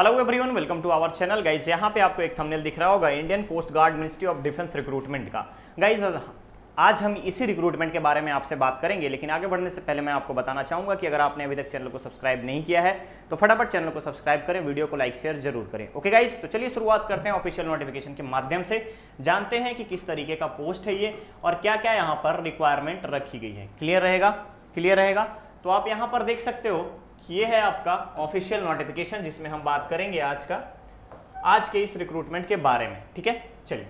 Hello everyone, welcome to our channel. Guys यहाँ पे आपको एक थंबनेल दिख रहा होगा Indian coast guard ministry of defence recruitment का। गाइज आज हम इसी रिक्रूटमेंट के बारे में आपसे बात करेंगे, लेकिन आगे बढ़ने से पहले मैं आपको बताना चाहूंगा कि अगर आपने अभी तक चैनल को सब्सक्राइब नहीं किया है तो फटाफट चैनल को सब्सक्राइब करें, वीडियो को लाइक शेयर जरूर करें। ओके गाइज, तो चलिए शुरुआत करते हैं ऑफिशियल नोटिफिकेशन के माध्यम से। जानते हैं कि किस तरीके का पोस्ट है ये और क्या क्या यहाँ पर रिक्वायरमेंट रखी गई है। क्लियर रहेगा। तो आप यहाँ पर देख सकते हो ये है आपका ऑफिशियल नोटिफिकेशन जिसमें हम बात करेंगे आज के इस रिक्रूटमेंट के बारे में। ठीक है, चलिए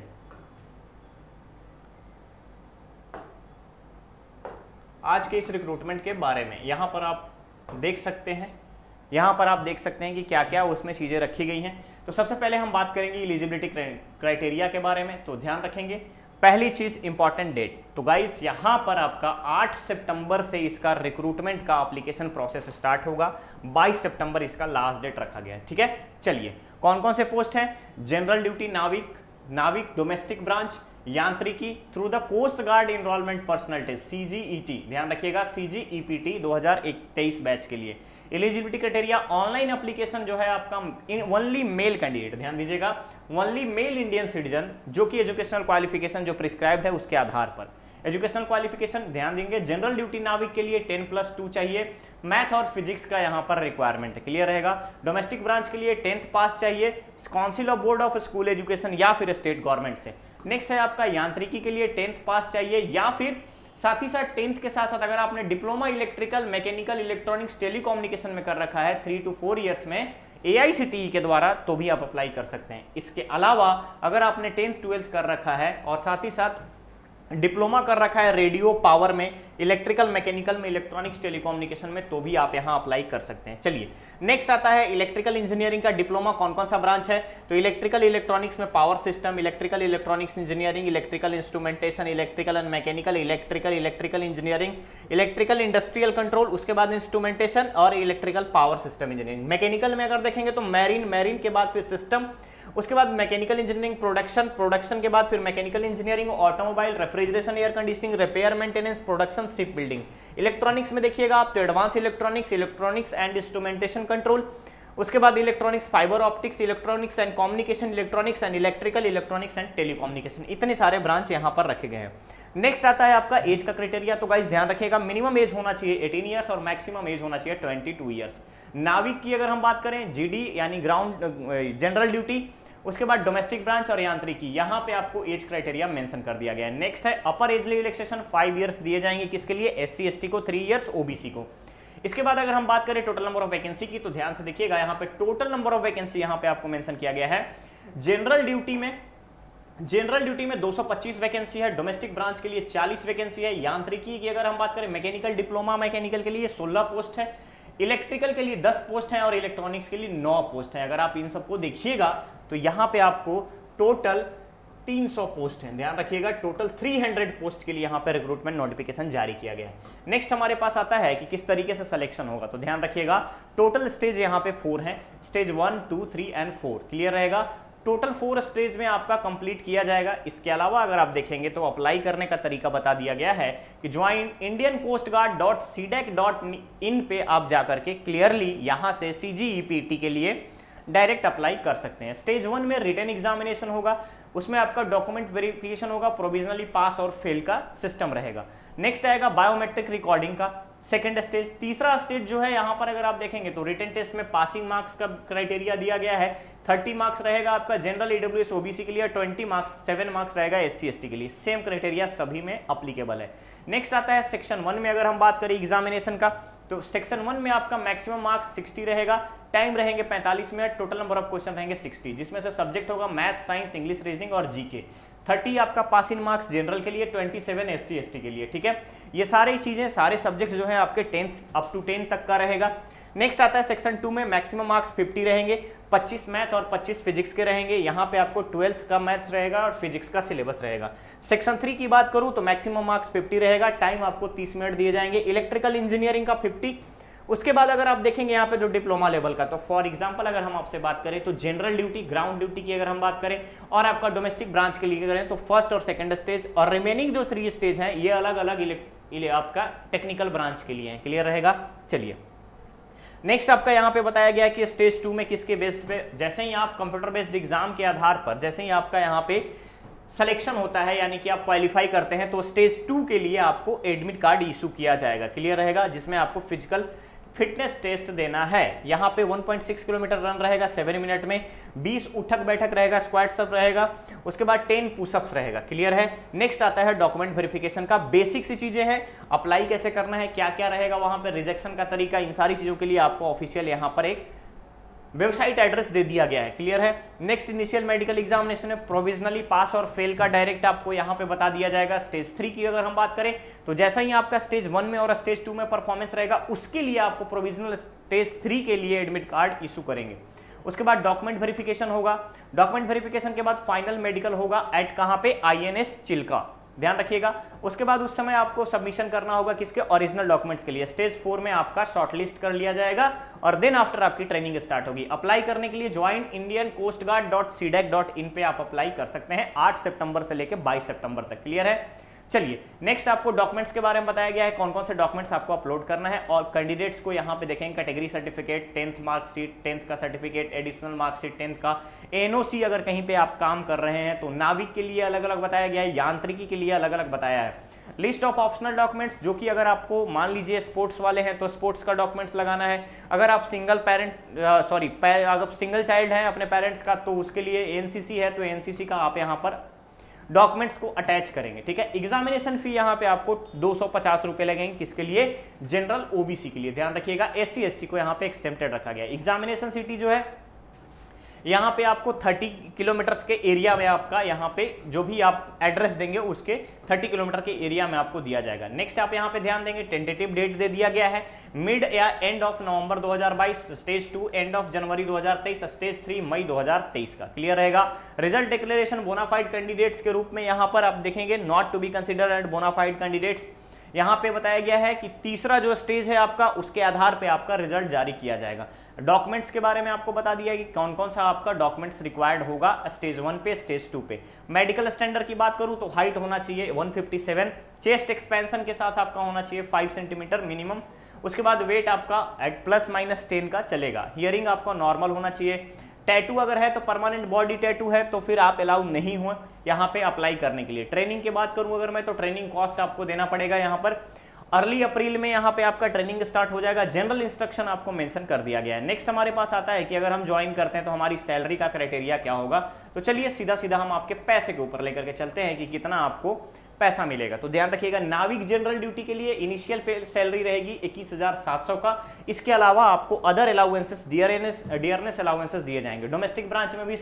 आज के इस रिक्रूटमेंट के बारे में यहां पर आप देख सकते हैं कि क्या क्या उसमें चीजें रखी गई हैं। तो सबसे पहले हम बात करेंगे एलिजिबिलिटी क्राइटेरिया के बारे में। तो ध्यान रखेंगे, पहली चीज इंपॉर्टेंट डेट। तो गाइस यहां पर आपका 8 सितंबर से इसका रिक्रूटमेंट का एप्लीकेशन प्रोसेस स्टार्ट होगा, 22 सितंबर इसका लास्ट डेट रखा गया है। ठीक है, चलिए कौन कौन से पोस्ट हैं। General duty Navik domestic branch, यांत्रिकी through the coast guard enrolment personal test CGET, ध्यान रखिएगा CGEPT 2023 बैच के लिए। एलिजिबिलिटी क्राइटेरिया ऑनलाइन एप्लीकेशन जो है आपका ओनली मेल कैंडिडेट, ध्यान दीजिएगा ओनली मेल इंडियन सिटीजन जो कि एजुकेशनल क्वालिफिकेशन जो प्रिस्क्राइब्ड है उसके आधार पर। एजुकेशनल क्वालिफिकेशन ध्यान देंगे, जनरल ड्यूटी नाविक के लिए 10+2 चाहिए, मैथ और फिजिक्स का यहाँ पर रिक्वायरमेंट है। क्लियर रहेगा। डोमेस्टिक ब्रांच के लिए 10th पास चाहिए, council of board of school education या फिर स्टेट गवर्नमेंट से। नेक्स्ट है आपका यांत्रिकी के लिए 10th पास चाहिए या फिर साथ ही साथ 10th के साथ साथ अगर आपने diploma electrical mechanical electronics telecommunication में कर रखा है 3 to 4 ईयर्स में AICTE के द्वारा, तो भी आप अप्लाई कर सकते हैं। इसके अलावा अगर आपने 10th 12th कर रखा है और साथ ही साथ डिप्लोमा कर रखा है रेडियो पावर में, इलेक्ट्रिकल मैकेनिकल में, इलेक्ट्रॉनिक्स टेलीकम्युनिकेशन में, तो भी आप यहां अप्लाई कर सकते हैं। चलिए नेक्स्ट आता है इलेक्ट्रिकल इंजीनियरिंग का डिप्लोमा कौन कौन सा ब्रांच है। तो इलेक्ट्रिकल इलेक्ट्रॉनिक्स में power system, electrical electronics engineering, electrical instrumentation, electrical and mechanical, electrical engineering, electrical industrial control, उसके बाद इंस्ट्रूमेंटेशन और electrical power system engineering. Mechanical में अगर देखेंगे तो मैरीन के बाद फिर सिस्टम, उसके बाद मैकेनिकल इंजीनियरिंग प्रोडक्शन के बाद फिर mechanical engineering automobile, refrigeration air conditioning, repair maintenance, production, ship building. Electronics में देखिएगा आप तो advance electronics and instrumentation control, उसके बाद electronics fibre optics, electronics and communication, electronics and electrical and telecommunication. इतने सारे ब्रांच यहाँ पर रखे गए हैं। नेक्स्ट आता है आपका एज का क्राइटेरिया। तो गाइस ध्यान रखिएगा, मिनिमम एज होना चाहिए 18 ईयर्स और मैक्सिमम एज होना चाहिए 22 ईयर्स। नाविक की अगर हम बात करें GD यानी ग्राउंड जनरल ड्यूटी, उसके बाद डोमेस्टिक ब्रांच और यांत्रिकी, यहां पे आपको एज क्राइटेरिया मेंशन कर दिया गया है। नेक्स्ट है अपर एज रिलैक्सेशन 5 ईयर्स दिए जाएंगे, किसके लिए, SC ST को 3 ईयर्स, OBC को। इसके बाद अगर हम बात करें टोटल नंबर ऑफ वैकेंसी की, तो ध्यान से देखिएगा यहाँ पे टोटल नंबर ऑफ वैकेंसी यहाँ पे आपको मेंशन किया गया है। जनरल ड्यूटी में 225 वैकेंसी है, डोमेस्टिक ब्रांच के लिए 40 वैकेंसी है, यांत्रिकी की अगर हम बात करें मैकेनिकल डिप्लोमा मैकेनिकल के लिए 16 पोस्ट है, इलेक्ट्रिकल के लिए 10 पोस्ट है और इलेक्ट्रॉनिक्स के लिए 9 पोस्ट है। अगर आप इन सबको देखिएगा तो यहां पे आपको टोटल 300 पोस्ट हैं। ध्यान रखिएगा टोटल 300 पोस्ट के लिए यहां पे रिक्रूटमेंट नोटिफिकेशन जारी किया गया है। नेक्स्ट हमारे पास आता है कि किस तरीके से सिलेक्शन होगा। तो ध्यान रखिएगा टोटल स्टेज यहां पे 4 हैं, स्टेज 1, 2, 3 एंड 4। क्लियर रहेगा। टोटल 4 स्टेज में आपका कंप्लीट किया जाएगा। इसके अलावा अगर आप देखेंगे तो अप्लाई करने का तरीका बता दिया गया है कि ज्वाइन indiancoastguard.cdac.in पे आप जाकर के क्लियरली यहां से CGEPT के लिए डायरेक्ट अप्लाई कर सकते हैं। स्टेज 1 में रिटन एग्जामिनेशन होगा, उसमें आपका डॉक्यूमेंट वेरिफिकेशन होगा, प्रोविजनली पास और फेल का सिस्टम रहेगा। नेक्स्ट आएगा बायोमेट्रिक रिकॉर्डिंग का सेकंड स्टेज। तीसरा स्टेज जो है यहाँ पर अगर आप देखेंगे तो रिटन टेस्ट में पासिंग मार्क्स का क्राइटेरिया दिया गया है, 30 मार्क्स रहेगा आपका जनरल AWS OBC के लिए, 20 मार्क्स 7 मार्क्स रहेगा SC ST के लिए। सेम क्राइटेरिया सभी में अप्लीकेबल है। नेक्स्ट आता है सेक्शन 1 में अगर हम बात करें एग्जामिनेशन का, तो सेक्शन 1 में आपका मैक्सिमम मार्क्स 60 रहेगा, टाइम रहेंगे 45 minute, total number of question रहेंगे 60, जिसमें से सब्जेक्ट होगा मैथ, साइंस, इंग्लिश, रीजनिंग और GK। 30 आपका पासिंग मार्क्स जनरल के लिए, 27 SC ST के लिए। ठीक है, ये सारी चीजें सारे सब्जेक्ट जो है आपके 10th अप टू 10 तक का रहेगा। नेक्स्ट आता है सेक्शन 2 में मैक्सिमम मार्क्स 50 रहेंगे, 25 मैथ और 25 फिजिक्स के रहेंगे। यहाँ पे आपको 12th का मैथ रहेगा और फिजिक्स का सिलेबस रहेगा। सेक्शन 3 की बात करूँ तो मैक्सिमम मार्क्स 50 रहेगा, टाइम आपको 30 मिनट दिए जाएंगे। इलेक्ट्रिकल इंजीनियरिंग का 50। उसके बाद अगर आप देखेंगे यहाँ पे जो डिप्लोमा लेवल का, तो फॉर एग्जांपल अगर हम आपसे बात करें तो जनरल ड्यूटी ग्राउंड ड्यूटी की अगर हम बात करें और आपका डोमेस्टिक ब्रांच के लिए करें तो फर्स्ट और सेकंड स्टेज, और रिमेनिंग जो 3 स्टेज हैं ये अलग अलग आपका टेक्निकल ब्रांच के लिए है। क्लियर रहेगा। चलिए नेक्स्ट आपका यहाँ पे बताया गया है कि स्टेज 2 में किसके बेस्ड पे, जैसे ही आप कंप्यूटर बेस्ड एग्जाम के आधार पर जैसे ही आपका यहाँ पे सिलेक्शन होता है यानी कि आप क्वालिफाई करते हैं तो स्टेज 2 के लिए आपको एडमिट कार्ड इशू किया जाएगा, क्लियर रहेगा, जिसमें आपको फिजिकल फिटनेस टेस्ट देना है। यहाँ पे 1.6 किलोमीटर रन रहेगा 7 मिनट में, 20 उठक बैठक रहेगा, स्क्वाट सब रहेगा, उसके बाद 10 पुशअप्स रहेगा, क्लियर है। नेक्स्ट आता है डॉक्यूमेंट वेरिफिकेशन का, बेसिक सी चीजें हैं, अप्लाई कैसे करना है, क्या क्या रहेगा वहां पे, रिजेक्शन का तरीका, इन सारी चीजों के लिए आपको ऑफिशियल यहाँ पर एक वेबसाइट एड्रेस दे दिया गया है, क्लियर है। नेक्स्ट इनिशियल मेडिकल एग्जामिनेशन में प्रोविजनली पास और फेल का डायरेक्ट आपको यहाँ पे बता दिया जाएगा। स्टेज 3 की अगर हम बात करें तो जैसा ही आपका स्टेज 1 में और स्टेज 2 में परफॉर्मेंस रहेगा उसके लिए आपको प्रोविजनल स्टेज 3 के लिए एडमिट कार्ड इशू करेंगे। उसके बाद डॉक्यूमेंट वेरिफिकेशन होगा, डॉक्यूमेंट वेरिफिकेशन के बाद फाइनल मेडिकल होगा एट कहां पे, INS चिल्का, ध्यान रखिएगा। उसके बाद उस समय आपको सबमिशन करना होगा किसके, ओरिजिनल डॉक्यूमेंट्स के लिए। स्टेज 4 में आपका शॉर्टलिस्ट कर लिया जाएगा और देन आफ्टर आपकी ट्रेनिंग स्टार्ट होगी। अप्लाई करने के लिए ज्वाइन इंडियन कोस्ट गार्ड.cdac.in पे आप अप्लाई कर सकते हैं 8 सितंबर से लेकर 22 सितंबर तक, क्लियर है। चलिए नेक्स्ट आपको डॉक्यूमेंट्स के बारे में बताया गया है, कौन कौन से डॉक्यूमेंट्स आपको अपलोड करना है और कैंडिडेट्स को यहाँ पे देखेंगे category certificate, 10th marksheet, 10th का सर्टिफिकेट, एडिशनल मार्कशीट 10th का, NOC अगर कहीं पे आप काम कर रहे हैं तो नाविक के लिए अलग अलग बताया गया है, यांत्रिकी के लिए अलग अलग बताया है। लिस्ट ऑफ ऑप्शनल डॉक्यूमेंट्स, जो कि अगर आपको मान लीजिए स्पोर्ट्स वाले हैं तो स्पोर्ट्स का डॉक्यूमेंट्स लगाना है, अगर आप सिंगल अगर सिंगल चाइल्ड हैं अपने पेरेंट्स का तो उसके लिए NCC है तो NCC का आप यहाँ पर डॉक्यूमेंट्स को अटैच करेंगे, ठीक है। एग्जामिनेशन फी यहाँ पे आपको 250 रुपए लगेंगे, किसके लिए, जनरल OBC के लिए, ध्यान रखिएगा। SC ST को यहाँ पे एक्सटेम्प्टेड रखा गया। एग्जामिनेशन सिटी जो है यहाँ पे आपको 30 किलोमीटर्स के एरिया में आपका यहाँ पे जो भी आप एड्रेस देंगे उसके 30 किलोमीटर के एरिया में आपको दिया जाएगा। नेक्स्ट आप यहाँ पे ध्यान देंगे, टेंटेटिव डेट दे दिया गया है मिड या end of November 2022, stage 2 end of January 2023, stage 3 मई 2023 का, क्लियर रहेगा। रिजल्ट डिक्लेरेशन बोनाफाइड कैंडिडेट्स के रूप में यहाँ पर आप देखेंगे not to be considered and bonafide candidates, यहाँ पे बताया गया है कि तीसरा जो स्टेज है आपका उसके आधार पे आपका रिजल्ट जारी किया जाएगा। डॉक्यूमेंट्स के बारे में आपको बता दिया कि कौन कौन सा आपका डॉक्यूमेंट्स रिक्वायर्ड होगा स्टेज 1 पे, स्टेज 2 पे। मेडिकल स्टैंडर्ड की बात करूं तो हाइट होना चाहिए 157, चेस्ट एक्सपेंशन के साथ आपका होना चाहिए 5 सेंटीमीटर मिनिमम। उसके बाद वेट आपका एट +-10 का चलेगा। हियरिंग आपका नॉर्मल होना चाहिए। टैटू अगर है तो परमानेंट बॉडी टैटू है तो फिर आप अलाउ नहीं हो यहाँ पे अप्लाई करने के लिए। ट्रेनिंग की बात करूं अगर मैं तो ट्रेनिंग कॉस्ट आपको देना पड़ेगा यहाँ पर। अर्ली अप्रैल में यहाँ पे आपका ट्रेनिंग स्टार्ट हो जाएगा। जनरल इंस्ट्रक्शन आपको मेंशन कर दिया गया है। नेक्स्ट हमारे पास आता है कि अगर हम ज्वाइन करते हैं तो हमारी सैलरी का क्राइटेरिया क्या होगा। तो चलिए सीधा सीधा हम आपके पैसे के ऊपर लेकर के चलते हैं कि कितना आपको पैसा मिलेगा। तो ध्यान रखिएगा, नाविक जनरल ड्यूटी के लिए इनिशियल सैलरी रहेगी 21,700 का। इसके अलावा आपको अदर अलाउंसेस, डियरनेस अलाउंसेस दिए जाएंगे। डोमेस्टिक ब्रांच में भी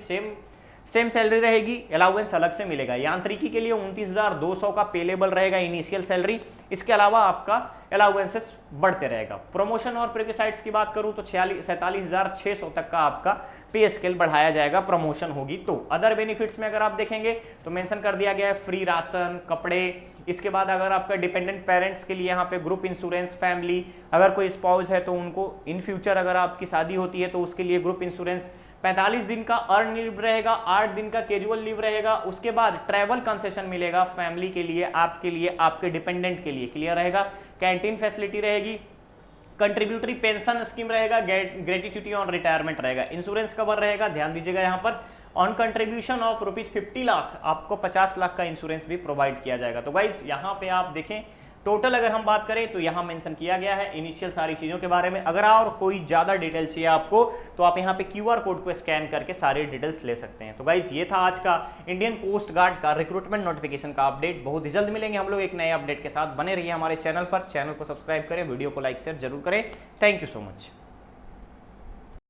सेम सैलरी रहेगी, अलाउंस अलग से मिलेगा। यांत्रिकी के लिए 29,200 का पेलेबल रहेगा इनिशियल सैलरी। इसके अलावा आपका अलाउंसेस बढ़ते रहेगा। प्रमोशन और प्रिक्विसाइड्स की बात करूं तो 47,600 तक का आपका पे स्केल बढ़ाया जाएगा, प्रमोशन होगी तो। अदर बेनिफिट्स में अगर आप देखेंगे तो मेंशन कर दिया गया है फ्री राशन, कपड़े। इसके बाद अगर आपका डिपेंडेंट पेरेंट्स के लिए यहाँ पे ग्रुप इंश्योरेंस, फैमिली, अगर कोई स्पाउस है तो उनको इन फ्यूचर अगर आपकी शादी होती है तो उसके लिए ग्रुप इंश्योरेंस। 45 दिन का अर्न लीव रहेगा, 8 दिन का कैजुअल लीव रहेगा। उसके बाद ट्रैवल कंसेशन मिलेगा फैमिली के लिए, आपके डिपेंडेंट के लिए, क्लियर रहेगा। कैंटीन फैसिलिटी रहेगी, कंट्रीब्यूटरी पेंशन स्कीम रहेगा, ग्रेट्युटी ऑन रिटायरमेंट रहेगा, इंश्योरेंस कवर रहेगा। ध्यान दीजिएगा यहाँ पर ऑन कंट्रीब्यूशन ऑफ ₹50 लाख आपको 50 लाख का इंश्योरेंस भी प्रोवाइड किया जाएगा। तो गाइस यहाँ पे आप देखें टोटल अगर हम बात करें तो यहाँ मेंशन किया गया है इनिशियल सारी चीजों के बारे में। अगर और कोई ज्यादा डिटेल चाहिए आपको तो आप यहाँ पे QR कोड को स्कैन करके सारे डिटेल्स ले सकते हैं। तो गाइस ये था आज का इंडियन कोस्ट गार्ड का रिक्रूटमेंट नोटिफिकेशन का अपडेट। बहुत ही जल्द मिलेंगे हम लोग एक नए अपडेट के साथ। बने रहिए हमारे चैनल पर, चैनल को सब्सक्राइब करें, वीडियो को लाइक शेयर जरूर करें। Thank you so much.